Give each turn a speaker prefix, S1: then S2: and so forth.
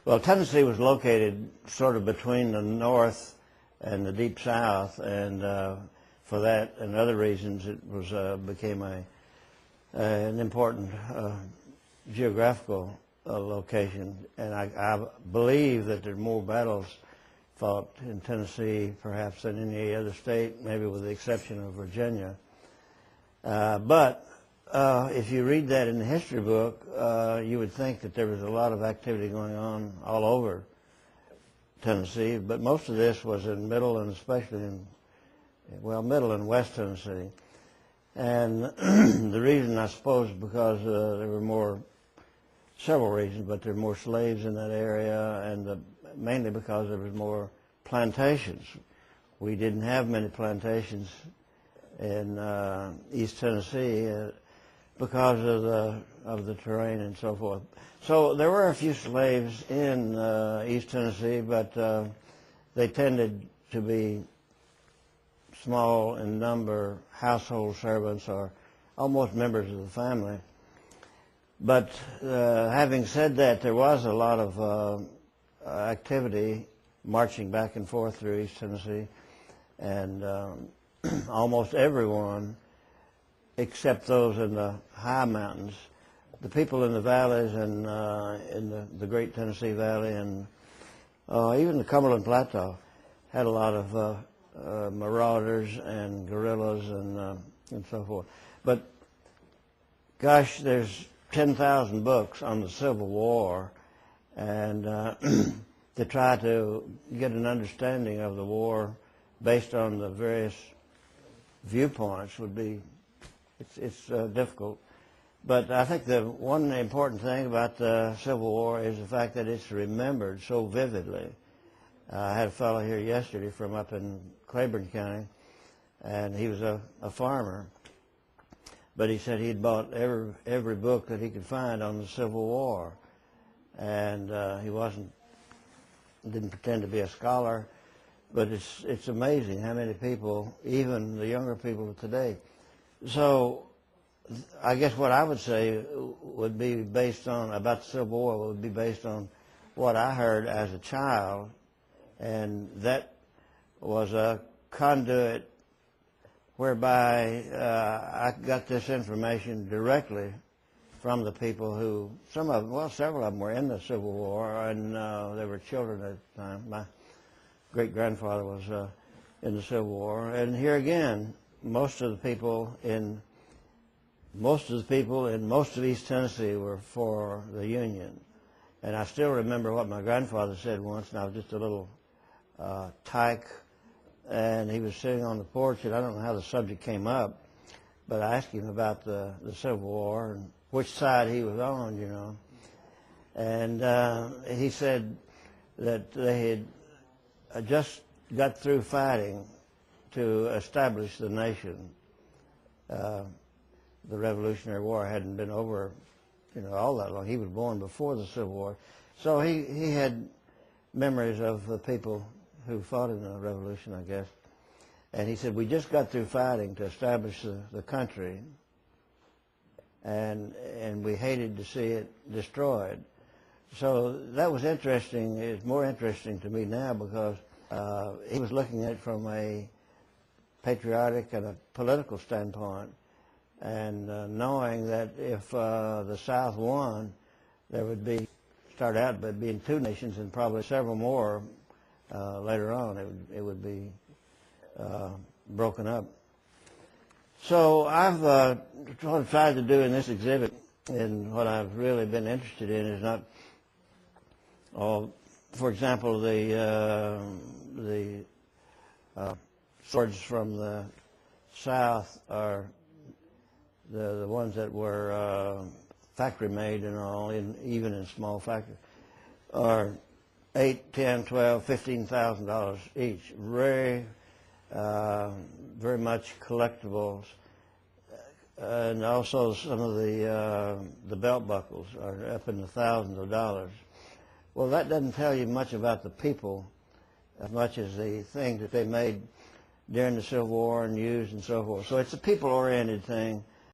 S1: Well, Tennessee was located sort of between the North and the Deep South, and for that and other reasons, it was became an important geographical location. And I believe that there are more battles fought in Tennessee, perhaps, than any other state, maybe with the exception of Virginia. But if you read that in the history book, you would think that there was a lot of activity going on all over Tennessee, but most of this was in Middle and especially in, well, Middle and West Tennessee. And the reason, I suppose, because there were several reasons, but there were more slaves in that area, and mainly because there was more plantations. We didn't have many plantations in East Tennessee because of the terrain and so forth. So there were a few slaves in East Tennessee, but they tended to be small in number, household servants or almost members of the family. But having said that, there was a lot of activity marching back and forth through East Tennessee, and almost everyone, except those in the high mountains, the people in the valleys and in the Great Tennessee Valley and even the Cumberland Plateau had a lot of marauders and guerrillas and so forth. But gosh, there's 10,000 books on the Civil War, and to try to get an understanding of the war based on the various viewpoints would be, it's difficult. But I think the one important thing about the Civil War is the fact that it's remembered so vividly. I had a fellow here yesterday from up in Claiborne County, and he was a farmer. But he said he'd bought every book that he could find on the Civil War, and he didn't pretend to be a scholar. But it's amazing how many people, even the younger people of today. So I guess what I would say would be based on, about the Civil War, would be based on what I heard as a child, and that was a conduit whereby I got this information directly from the people who, several of them were in the Civil War, and they were children at the time. My great-grandfather was in the Civil War, and here again, most of the people in most of East Tennessee were for the Union. And I still remember what my grandfather said once, and I was just a little tyke, and he was sitting on the porch, and I don't know how the subject came up, but I asked him about the Civil War and which side he was on, you know. And he said that they had just got through fighting to establish the nation. The Revolutionary War hadn't been over, you know, all that long. He was born before the Civil War. So he had memories of the people who fought in the Revolution, I guess. And he said, we just got through fighting to establish the country, and we hated to see it destroyed. So that was interesting. It's more interesting to me now because he was looking at it from a patriotic and a political standpoint, and knowing that if the South won, there would start out by being two nations and probably several more later on. It would be broken up. So I've what I've tried to do in this exhibit, and what I've really been interested in, is not, for example, the swords from the South are the ones that were factory made and all, even in small factories, are $8,000, $10,000, $12,000, $15,000 each. Very much collectibles, and also some of the belt buckles are up in the thousands of dollars. Well, that doesn't tell you much about the people as much as the things that they made during the Civil War and used and so forth. So it's a people-oriented thing.